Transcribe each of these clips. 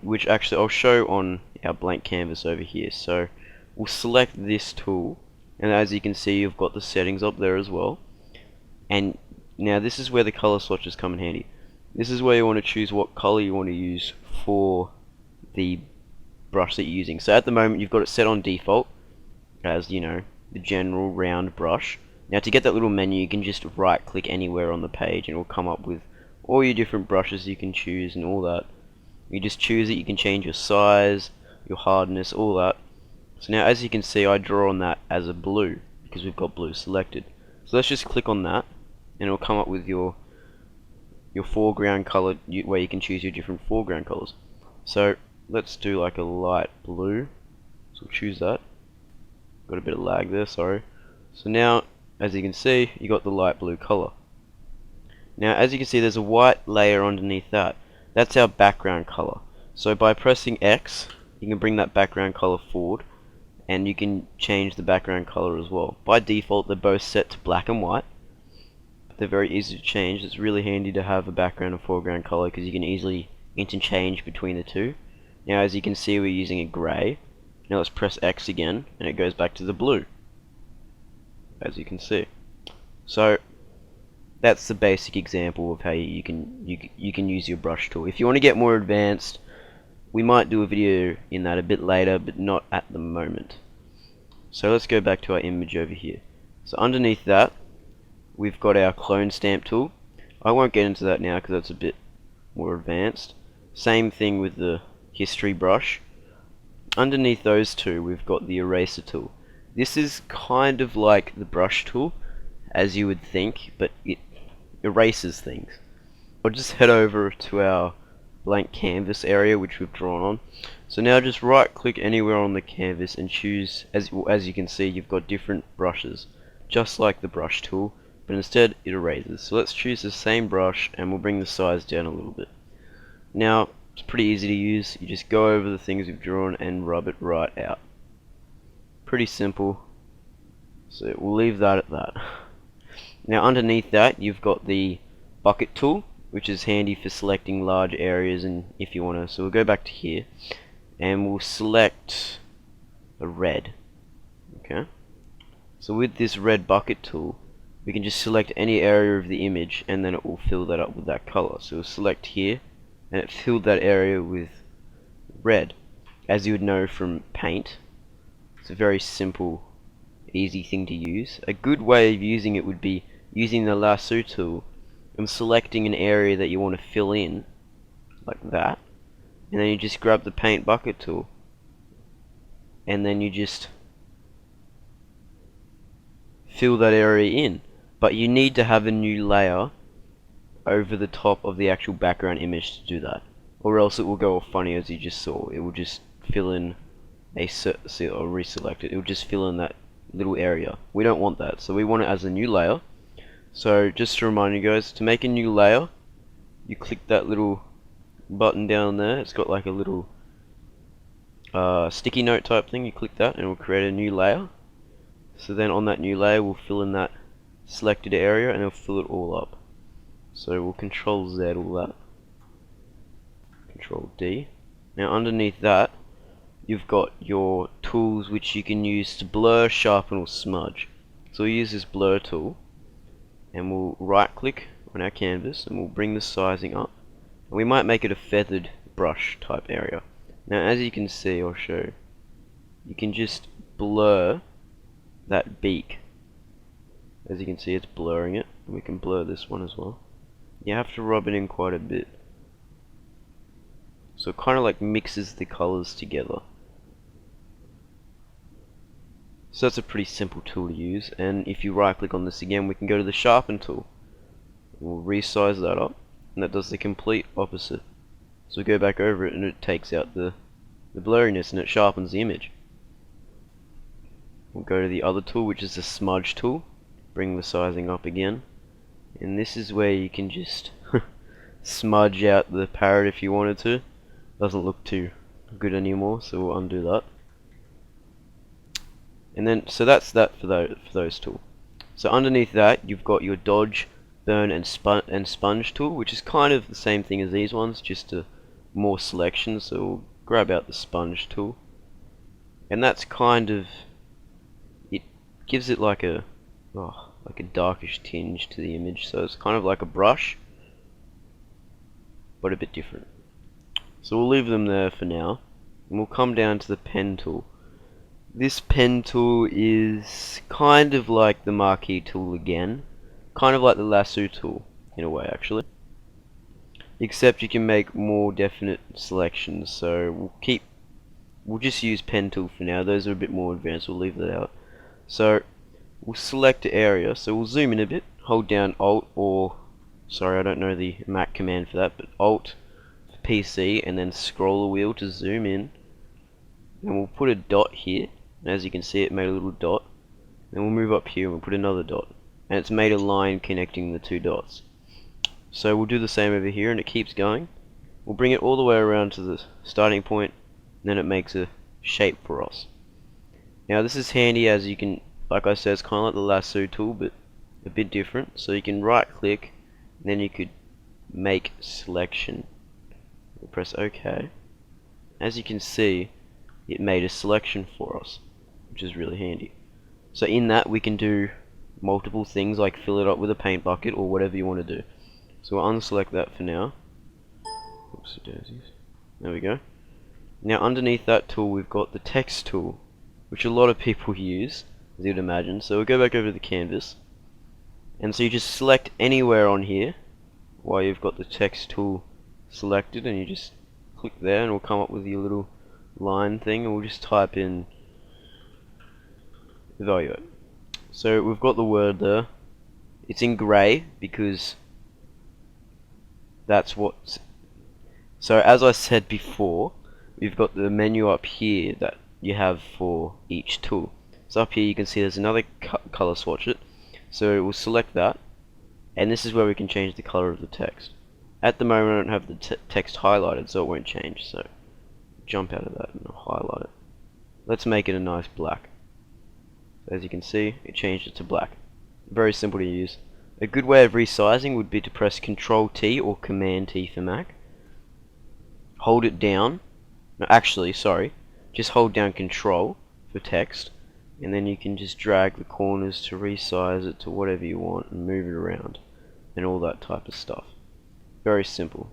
which actually I'll show on our blank canvas over here. So we'll select this tool, and as you can see, you've got the settings up there as well. And now this is where the color swatches come in handy. This is where you want to choose what color you want to use for the brush that you're using. So at the moment you've got it set on default as, you know, the general round brush. Now to get that little menu, you can just right click anywhere on the page and it will come up with all your different brushes you can choose and all that. You just choose it, you can change your size, your hardness, all that. So now as you can see, I draw on that as a blue because we've got blue selected. So let's just click on that and it'll come up with your foreground color where you can choose your different foreground colors. So let's do like a light blue, so we'll choose that. Got a bit of lag there, sorry. So now as you can see, you got the light blue color. Now as you can see, there's a white layer underneath that. That's our background color. So by pressing X, you can bring that background color forward, and you can change the background color as well. By default, they're both set to black and white. They're very easy to change. It's really handy to have a background and foreground color because you can easily interchange between the two. Now as you can see, we're using a gray. Now let's press X again and it goes back to the blue, as you can see. So that's the basic example of how you can use your brush tool. If you want to get more advanced, we might do a video in that a bit later, but not at the moment. So let's go back to our image over here. So underneath that, we've got our clone stamp tool. I won't get into that now because that's a bit more advanced. Same thing with the history brush. Underneath those two, we've got the eraser tool. This is kind of like the brush tool, as you would think, but it erases things. I'll just head over to our blank canvas area which we've drawn on. So now just right click anywhere on the canvas and choose, as you can see, you've got different brushes, just like the brush tool, but instead it erases. So let's choose the same brush and we'll bring the size down a little bit. Now it's pretty easy to use. You just go over the things you've drawn and rub it right out. Pretty simple. So we'll leave that at that. Now underneath that, you've got the bucket tool, which is handy for selecting large areas and if you want to. So we'll go back to here and we'll select a red. Okay. So with this red bucket tool, we can just select any area of the image and then it will fill that up with that color. So we'll select here and it filled that area with red, as you would know from paint. It's a very simple, easy thing to use. A good way of using it would be using the lasso tool and selecting an area that you want to fill in, like that, and then you just grab the paint bucket tool and then you just fill that area in. But you need to have a new layer over the top of the actual background image to do that, or else it will go all funny, as you just saw. It will just fill in or reselect it. It will just fill in that little area. We don't want that, so we want it as a new layer. So just to remind you guys, to make a new layer, you click that little button down there. It's got like a little sticky note type thing. You click that and it will create a new layer. So then on that new layer, we'll fill in that selected area and it'll fill it all up. So we'll Control Z all that, Control D. Now underneath that, you've got your tools which you can use to blur, sharpen or smudge. So we'll use this blur tool and we'll right click on our canvas and we'll bring the sizing up. And we might make it a feathered brush type area. Now as you can see, I'll show, you can just blur that beak. As you can see, it's blurring it, and we can blur this one as well. You have to rub it in quite a bit, so it kind of like mixes the colors together. So that's a pretty simple tool to use, and if you right click on this again, we can go to the sharpen tool. We'll resize that up, and that does the complete opposite. So we go back over it and it takes out the blurriness and it sharpens the image. We'll go to the other tool, which is the smudge tool. Bring the sizing up again, and this is where you can just smudge out the parrot if you wanted to. Doesn't look too good anymore, so we'll undo that. And then, so that's that for those tools. So underneath that, you've got your dodge, burn and sponge tool, which is kind of the same thing as these ones, just to more selection, so we'll grab out the sponge tool, and that's kind of, it gives it like a darkish tinge to the image, so it's kind of like a brush but a bit different. So we'll leave them there for now, and we'll come down to the pen tool. This pen tool is kind of like the marquee tool again, kind of like the lasso tool in a way actually, except you can make more definite selections. So we'll just use pen tool for now. Those are a bit more advanced, we'll leave that out. So we'll select the area, so we'll zoom in a bit, hold down Alt, or sorry, I don't know the Mac command for that, but Alt for PC, and then scroll the wheel to zoom in, and we'll put a dot here, and as you can see it made a little dot. Then we'll move up here and we'll put another dot, and it's made a line connecting the two dots. So we'll do the same over here, and it keeps going. We'll bring it all the way around to the starting point, and then it makes a shape for us. Now this is handy, as you can, like I said, it's kind of like the lasso tool but a bit different. So you can right click, and then you could make selection. We'll press OK. As you can see, it made a selection for us, which is really handy. So in that we can do multiple things, like fill it up with a paint bucket or whatever you want to do. So we'll unselect that for now. Oops, daisies. There we go. Now underneath that tool we've got the text tool, which a lot of people use, as you'd imagine. So we'll go back over to the canvas, and so you just select anywhere on here while you've got the text tool selected, and you just click there and it'll come up with your little line thing, and we'll just type in evaluate. So we've got the word there. It's in grey because that's what. So as I said before, we've got the menu up here that you have for each tool. So up here you can see there's another color swatch it. So we'll select that, and this is where we can change the color of the text. At the moment I don't have the text highlighted, so it won't change. So jump out of that and highlight it. Let's make it a nice black. As you can see, it changed it to black. Very simple to use. A good way of resizing would be to press Control T or Command T for Mac. Hold it down. No, actually, sorry. Just hold down Control for text, and then you can just drag the corners to resize it to whatever you want and move it around and all that type of stuff. Very simple.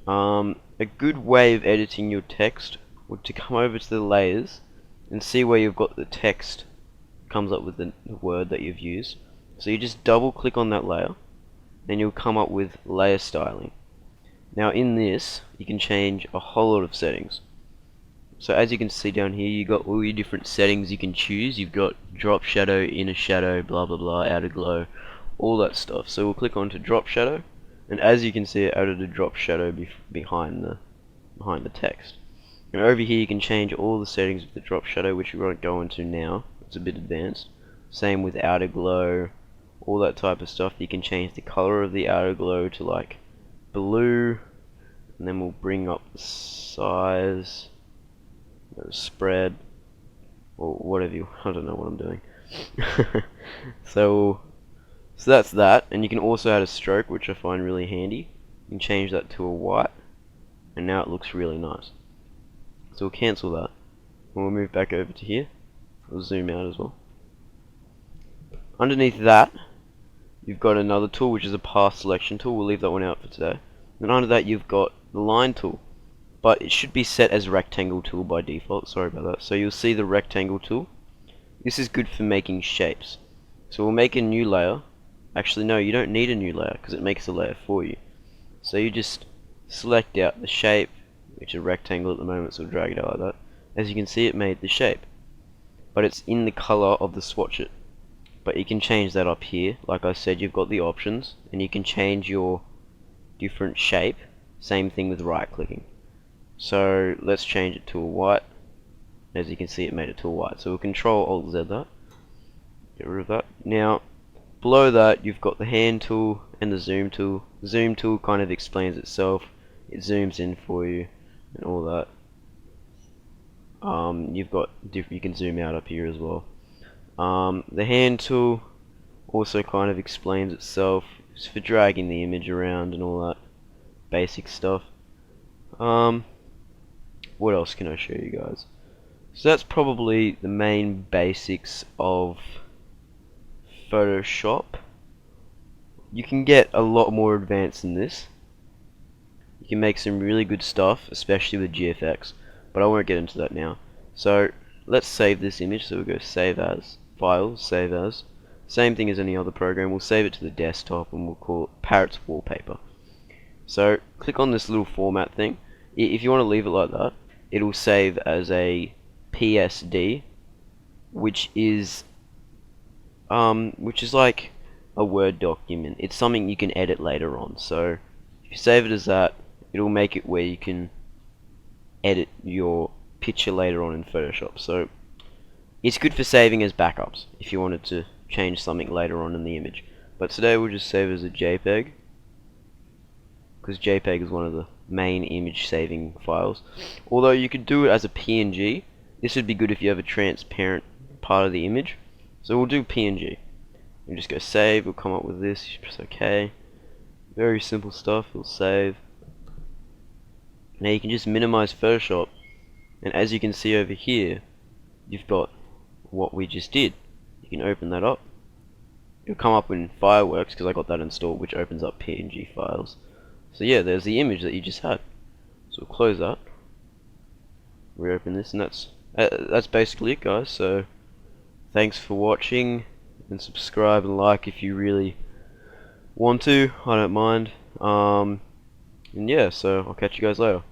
A good way of editing your text would to come over to the layers and see where you've got the text comes up with the word that you've used. So you just double click on that layer, then you'll come up with layer styling. Now in this you can change a whole lot of settings. So as you can see down here, you've got all your different settings you can choose. You've got drop shadow, inner shadow, blah blah blah, outer glow, all that stuff. So we'll click on to drop shadow, and as you can see, it added a drop shadow behind the text. And over here you can change all the settings of the drop shadow, which we won't go into now. It's a bit advanced. Same with outer glow, all that type of stuff. You can change the color of the outer glow to like blue, and then we'll bring up the size, spread, or whatever you, I don't know what I'm doing. so that's that, and you can also add a stroke, which I find really handy. You can change that to a white, and now it looks really nice. So we'll cancel that, and we'll move back over to here. We'll zoom out as well. Underneath that, you've got another tool, which is a path selection tool. We'll leave that one out for today. And under that you've got the line tool, but it should be set as rectangle tool by default. Sorry about that. So you'll see the rectangle tool. This is good for making shapes. So we'll make a new layer. Actually no, you don't need a new layer because it makes a layer for you. So you just select out the shape, which is a rectangle at the moment, so we'll drag it out like that. As you can see, it made the shape, but it's in the color of the swatchet. But you can change that up here. Like I said, you've got the options, and you can change your different shape. Same thing with right clicking. So let's change it to a white. As you can see, it made it to a white. So we'll Control Alt Z that. Get rid of that. Now below that you've got the hand tool and the zoom tool. The zoom tool kind of explains itself. It zooms in for you and all that. You've got you can zoom out up here as well. The hand tool also kind of explains itself. It's for dragging the image around and all that basic stuff. What else can I show you guys? So that's probably the main basics of Photoshop. You can get a lot more advanced than this. You can make some really good stuff, especially with GFX, but I won't get into that now. So let's save this image. So we'll go save as, files, save as. Same thing as any other program. We'll save it to the desktop and we'll call it Parrots Wallpaper. So click on this little format thing. If you want to leave it like that, it'll save as a PSD, which is like a Word document. It's something you can edit later on. So if you save it as that, it'll make it where you can edit your picture later on in Photoshop. So it's good for saving as backups if you wanted to change something later on in the image. But today we'll just save it as a JPEG, because JPEG is one of the main image saving files. Although you could do it as a PNG. This would be good if you have a transparent part of the image. So we'll do PNG. We'll just go save, we'll come up with this, you press OK. Very simple stuff, it'll save. Now you can just minimize Photoshop, and as you can see over here, you've got what we just did. You can open that up. It'll come up in Fireworks, because I got that installed, which opens up PNG files. So yeah, there's the image that you just had. So we'll close that, reopen this, and that's basically it, guys. So thanks for watching, and subscribe and like if you really want to. I don't mind. And yeah, so I'll catch you guys later.